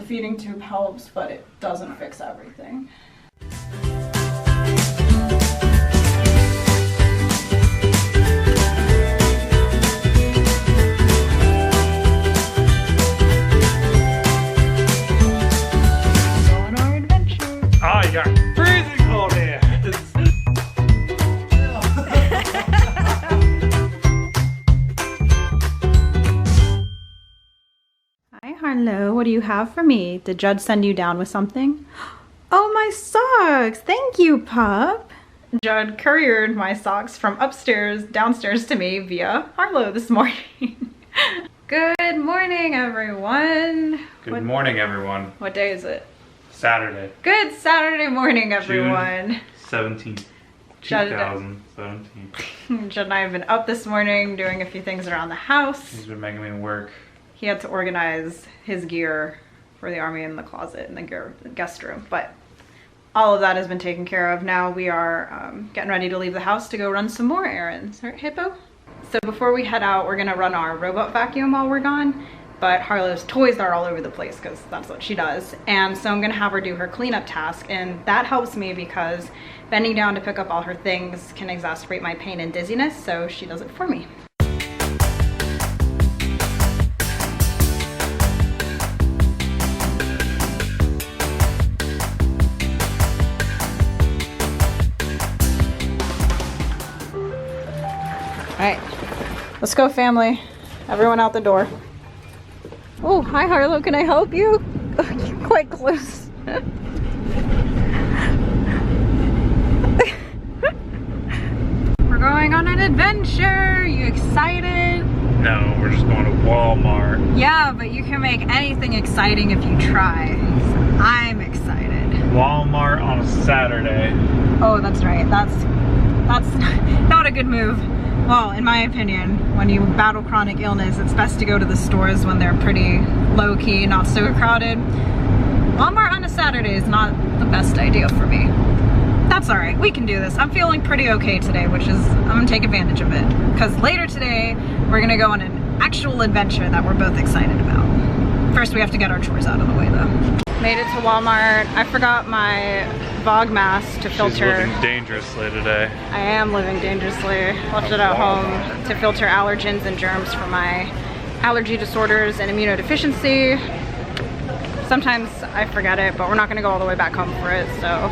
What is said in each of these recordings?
feeding tube helps, but it doesn't fix everything. Oh, you got freezing cold here. Hi, Harlow. What do you have for me? Did Judd send you down with something? Oh, my socks. Thank you, pup. Judd couriered my socks from upstairs downstairs to me via Harlow this morning. Good morning, everyone. Good morning, everyone. What day is it? Saturday. Good Saturday morning, everyone. June 17th, 2017. Judd and I have been up this morning doing a few things around the house. He's been making me work. He had to organize his gear for the army in the closet in the guest room, but all of that has been taken care of. Now we are getting ready to leave the house to go run some more errands. Right, Hippo? So before we head out, we're gonna run our robot vacuum while we're gone. But Harlow's toys are all over the place because that's what she does. And so I'm gonna have her do her cleanup task, and that helps me because bending down to pick up all her things can exacerbate my pain and dizziness, so she does it for me. All right, let's go, family. Everyone out the door. Oh, hi Harlow, can I help you? You're quite close. We're going on an adventure. You excited? No, we're just going to Walmart. Yeah, but you can make anything exciting if you try. So I'm excited. Walmart on a Saturday. Oh, that's right. That's not a good move. Well, in my opinion, when you battle chronic illness, it's best to go to the stores when they're pretty low-key, not so crowded. Walmart on a Saturday is not the best idea for me. That's alright, we can do this. I'm feeling pretty okay today, which is, I'm gonna take advantage of it. Because later today, we're gonna go on an actual adventure that we're both excited about. First, we have to get our chores out of the way, though. Made it to Walmart. I forgot my Vog mask to filter. She's living dangerously today. I am living dangerously. Left it at home to filter allergens and germs for my allergy disorders and immunodeficiency. Sometimes I forget it, but we're not gonna go all the way back home for it, so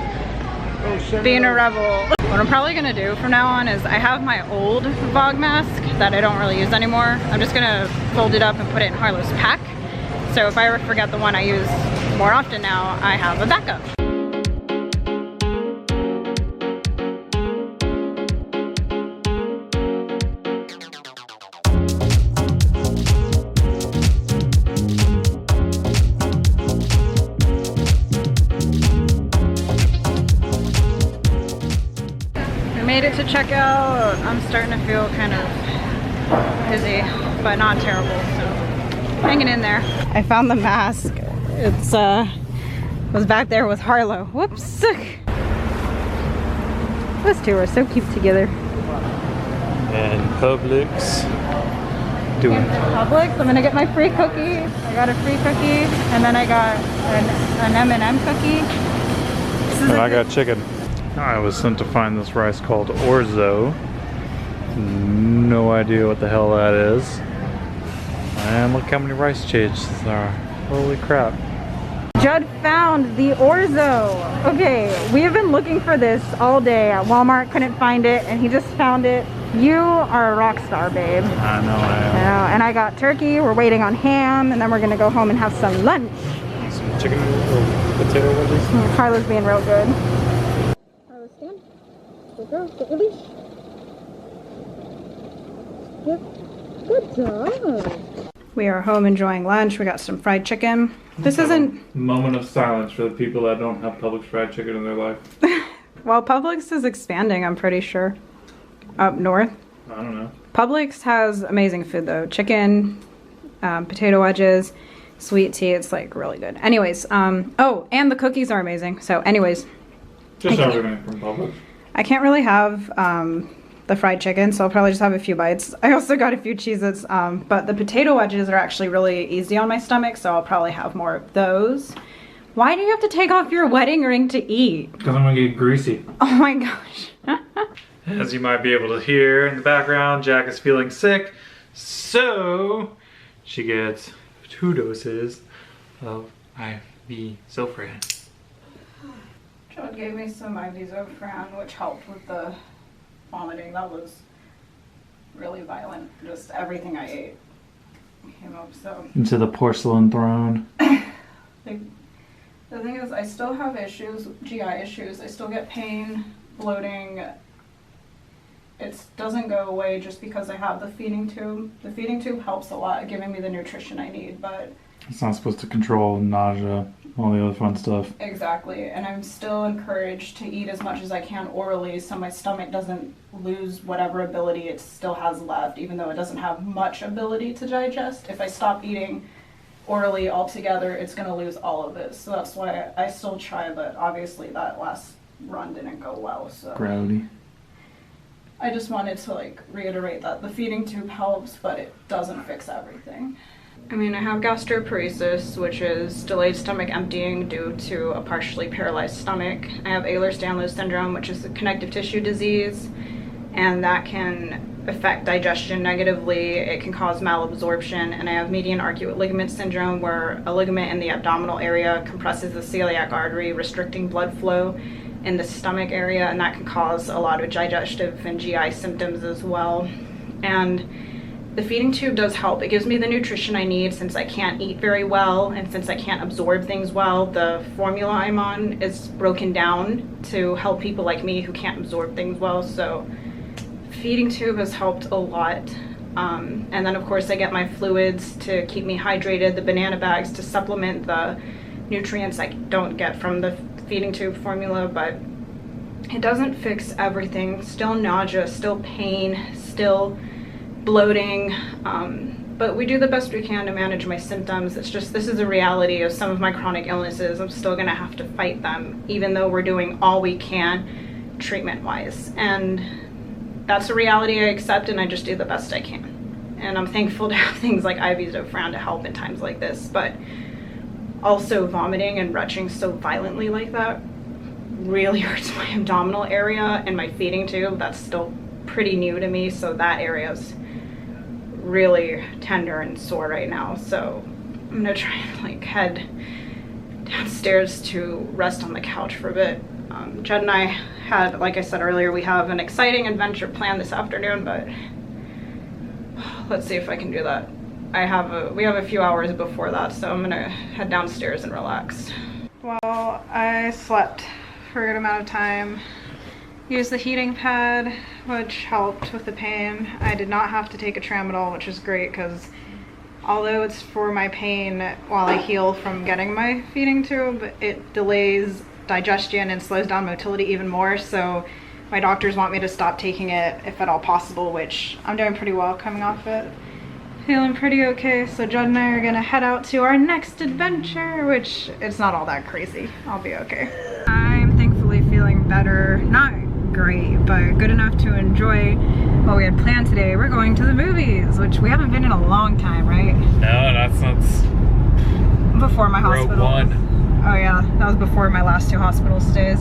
being a rebel. What I'm probably gonna do from now on is I have my old Vog mask that I don't really use anymore. I'm just gonna fold it up and put it in Harlow's pack. So if I ever forget the one I use more often now, I have a backup. Made it to checkout. I'm starting to feel kind of dizzy, but not terrible, so hanging in there. I found the mask. It's was back there with Harlow. Whoops. Those two are so cute together. And Publix doing Publix. I'm gonna get my free cookie. I got a free cookie, and then I got an M&M cookie. And I got chicken. I was sent to find this rice called orzo. No idea what the hell that is. And look how many rice changes there are. Holy crap. Judd found the orzo. Okay, we have been looking for this all day at Walmart, couldn't find it, and he just found it. You are a rock star, babe. I know I am. Yeah, and I got turkey, we're waiting on ham, and then we're gonna go home and have some lunch. Some chicken or potato wedges. Carla's being real good. Carla, stand. Good girl, get your leash. Good job. We are home enjoying lunch. We got some fried chicken. This isn't... Moment of silence for the people that don't have Publix fried chicken in their life. Well, Publix is expanding, I'm pretty sure. Up north. I don't know. Publix has amazing food though. Chicken, potato wedges, sweet tea. It's like really good. Anyways, oh, and the cookies are amazing. So anyways. Just everything from Publix. I can't really have the fried chicken, so I'll probably just have a few bites. I also got a few Cheez-Its, but the potato wedges are actually really easy on my stomach, so I'll probably have more of those. Why do you have to take off your wedding ring to eat? Because I'm gonna get greasy. Oh my gosh. As you might be able to hear in the background, Jack is feeling sick, so she gets 2 doses of IV Zofran. John gave me some IV Zofran, which helped with the vomiting. That was really violent. Just everything I ate came up, so. Into the porcelain throne. The thing is, I still have issues, GI issues. I still get pain, bloating. It doesn't go away just because I have the feeding tube. The feeding tube helps a lot at giving me the nutrition I need, but it's not supposed to control nausea, all the other fun stuff. Exactly, and I'm still encouraged to eat as much as I can orally so my stomach doesn't lose whatever ability it still has left, even though it doesn't have much ability to digest. If I stop eating orally altogether, it's going to lose all of it. So that's why I still try, but obviously that last run didn't go well. So Gravity. I just wanted to like reiterate that the feeding tube helps, but it doesn't fix everything. I mean, I have gastroparesis, which is delayed stomach emptying due to a partially paralyzed stomach. I have Ehlers-Danlos syndrome, which is a connective tissue disease, and that can affect digestion negatively. It can cause malabsorption, and I have median arcuate ligament syndrome, where a ligament in the abdominal area compresses the celiac artery, restricting blood flow in the stomach area, and that can cause a lot of digestive and GI symptoms as well. And the feeding tube does help. It gives me the nutrition I need since I can't eat very well and since I can't absorb things well. The formula I'm on is broken down to help people like me who can't absorb things well, so feeding tube has helped a lot. And then of course I get my fluids to keep me hydrated, the banana bags to supplement the nutrients I don't get from the feeding tube formula, but it doesn't fix everything. Still nausea, still pain, still bloating, but we do the best we can to manage my symptoms. It's just, this is a reality of some of my chronic illnesses. I'm still gonna have to fight them, even though we're doing all we can treatment-wise. And that's a reality I accept, and I just do the best I can. And I'm thankful to have things like IV Zofran to help in times like this, but also vomiting and retching so violently like that really hurts my abdominal area, and my feeding tube, that's still pretty new to me, so that area is really tender and sore right now. So I'm gonna try and like head downstairs to rest on the couch for a bit. Jed and I had, like I said earlier, we have an exciting adventure planned this afternoon, but let's see if I can do that. We have a few hours before that, so I'm gonna head downstairs and relax. Well, I slept for a good amount of time. Used the heating pad, which helped with the pain. I did not have to take a tramadol, which is great, because although it's for my pain while I heal from getting my feeding tube, it delays digestion and slows down motility even more, so my doctors want me to stop taking it if at all possible, which I'm doing pretty well coming off it. Feeling pretty okay, so Judd and I are gonna head out to our next adventure, which it's not all that crazy. I'll be okay. I'm thankfully feeling better. Not great, but good enough to enjoy what we had planned today. We're going to the movies, which we haven't been in a long time, right? No, that's before my hospital. Rogue One. Oh yeah, that was before my last 2 hospital stays.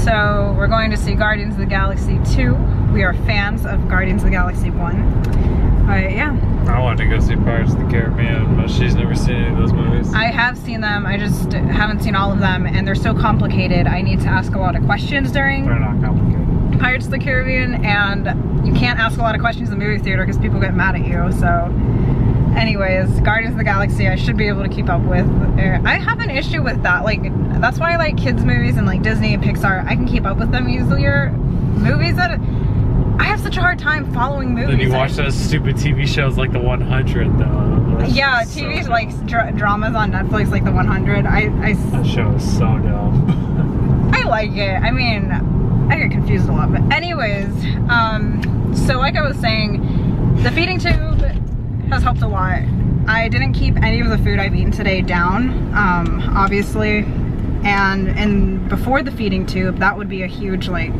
So we're going to see Guardians of the Galaxy 2. We are fans of Guardians of the Galaxy 1. But yeah. I wanted to go see Pirates of the Caribbean, but she's never seen any of those movies. I have seen them, I just haven't seen all of them, and they're so complicated. I need to ask a lot of questions during They're not complicated. Pirates of the Caribbean, and you can't ask a lot of questions in the movie theater because people get mad at you, so. Anyways, Guardians of the Galaxy I should be able to keep up with. I have an issue with that, like, that's why I like kids movies and like Disney and Pixar. I can keep up with them easier. Movies that, I have such a hard time following movies. Then you watch those stupid TV shows like The 100 though. Yeah, TV so like dramas on Netflix like The 100. That show is so dumb. I like it. I mean, I get confused a lot, but anyways, so like I was saying, the feeding tube has helped a lot. I didn't keep any of the food I've eaten today down, obviously, and before the feeding tube, that would be a huge like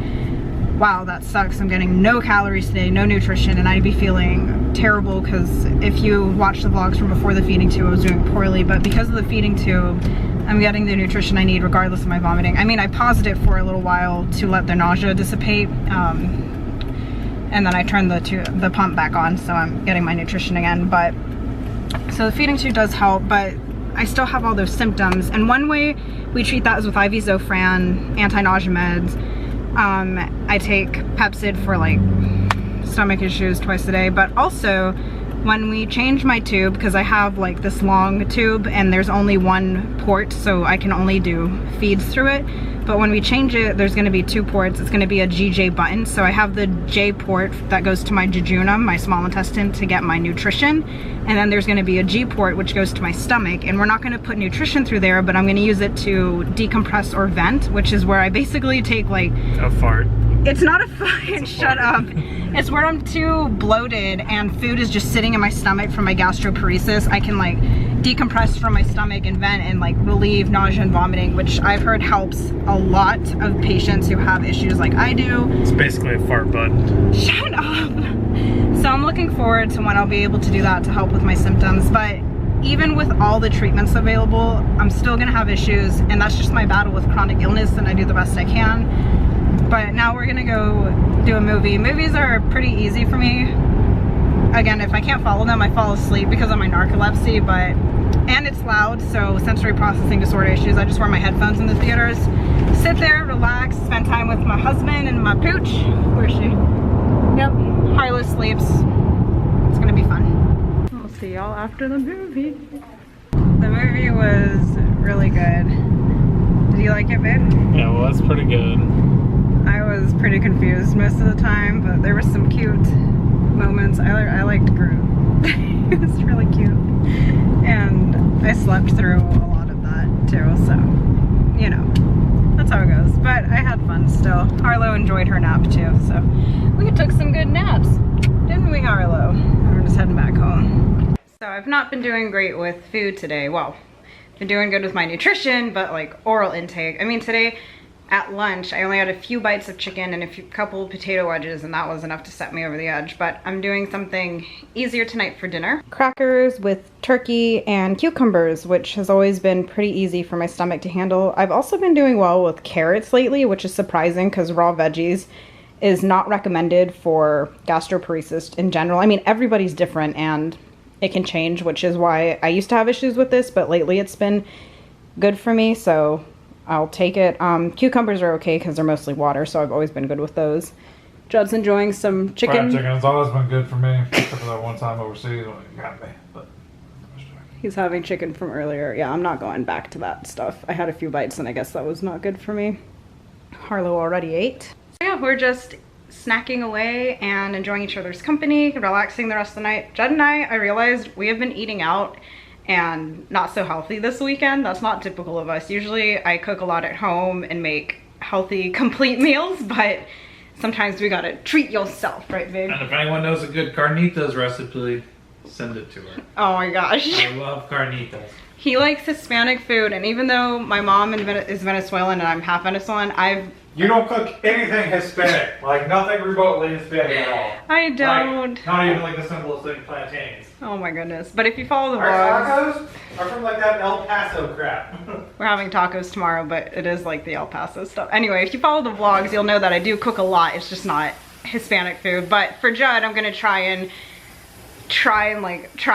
wow, that sucks. I'm getting no calories today, no nutrition, and I'd be feeling terrible because if you watch the vlogs from before the feeding tube, I was doing poorly, but because of the feeding tube, I'm getting the nutrition I need regardless of my vomiting. I mean, I paused it for a little while to let the nausea dissipate, and then I turned the pump back on, so I'm getting my nutrition again. But so the feeding tube does help, but I still have all those symptoms, and one way we treat that is with IV Zofran, anti-nausea meds. I take Pepcid for like stomach issues twice a day, but also when we change my tube, because I have like this long tube and there's only one port, so I can only do feeds through it. But when we change it, there's going to be 2 ports. It's going to be a GJ button. So I have the J port that goes to my jejunum, my small intestine, to get my nutrition. And then there's going to be a G port, which goes to my stomach. And we're not going to put nutrition through there, but I'm going to use it to decompress or vent, which is where I basically take like... a fart. It's not a fart, shut up. It's where I'm too bloated and food is just sitting in my stomach from my gastroparesis. I can like decompress from my stomach and vent and like relieve nausea and vomiting, which I've heard helps a lot of patients who have issues like I do. It's basically a fart button. Shut up. So I'm looking forward to when I'll be able to do that to help with my symptoms, but even with all the treatments available, I'm still gonna have issues, and that's just my battle with chronic illness, and I do the best I can. But now we're gonna go do a movie. Movies are pretty easy for me. Again, if I can't follow them, I fall asleep because of my narcolepsy, and it's loud, so sensory processing disorder issues. I just wear my headphones in the theaters, sit there, relax, spend time with my husband and my pooch. Where is she? Yep, Harlow sleeps. It's gonna be fun. We'll see y'all after the movie. The movie was really good. Did you like it, babe? Yeah, well, that's pretty good. I was pretty confused most of the time, but there were some cute moments. I liked Groot. It was really cute. And I slept through a lot of that too, so, you know, that's how it goes. But I had fun still. Harlow enjoyed her nap too, so we took some good naps, didn't we, Harlow? We're just heading back home. So I've not been doing great with food today. Well, been doing good with my nutrition, but like oral intake. I mean, today at lunch, I only had a few bites of chicken and a couple potato wedges, and that was enough to set me over the edge. But I'm doing something easier tonight for dinner. Crackers with turkey and cucumbers, which has always been pretty easy for my stomach to handle. I've also been doing well with carrots lately, which is surprising because raw veggies is not recommended for gastroparesis in general. I mean, everybody's different and it can change, which is why I used to have issues with this, but lately it's been good for me, so I'll take it. Cucumbers are okay because they're mostly water, so I've always been good with those. Judd's enjoying some chicken. Fried chicken has always been good for me, except for that one time overseas when it got me. But he's having chicken from earlier. Yeah, I'm not going back to that stuff. I had a few bites and I guess that was not good for me. Harlow already ate. So yeah, we're just snacking away and enjoying each other's company, relaxing the rest of the night. Judd and I realized we have been eating out and not so healthy this weekend. That's not typical of us. Usually I cook a lot at home and make healthy, complete meals, but sometimes we gotta treat yourself, right, babe? And if anyone knows a good carnitas recipe, send it to her. Oh my gosh. I love carnitas. He likes Hispanic food, and even though my mom is Venezuelan and I'm half Venezuelan, You don't cook anything Hispanic, like nothing remotely Hispanic at all. I don't. Like, not even like the simplest thing, plantains. Oh my goodness. But if you follow the Our vlogs, tacos are from like that El Paso crap. we're having tacos tomorrow, but it is like the El Paso stuff. Anyway, if you follow the vlogs, you'll know that I do cook a lot. It's just not Hispanic food. But for Judd, I'm gonna try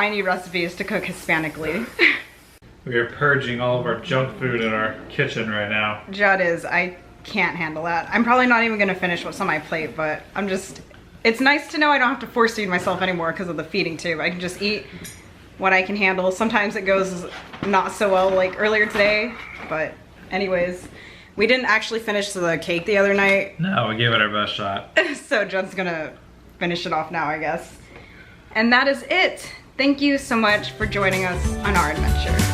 new recipes to cook Hispanically. We are purging all of our junk food in our kitchen right now. Judd is, I can't handle that. I'm probably not even gonna finish what's on my plate, but it's nice to know I don't have to force feed myself anymore because of the feeding tube. I can just eat what I can handle. Sometimes it goes not so well, like earlier today, but anyways, we didn't actually finish the cake the other night. No, we gave it our best shot. So Judd's gonna finish it off now, I guess. And that is it. Thank you so much for joining us on our adventure.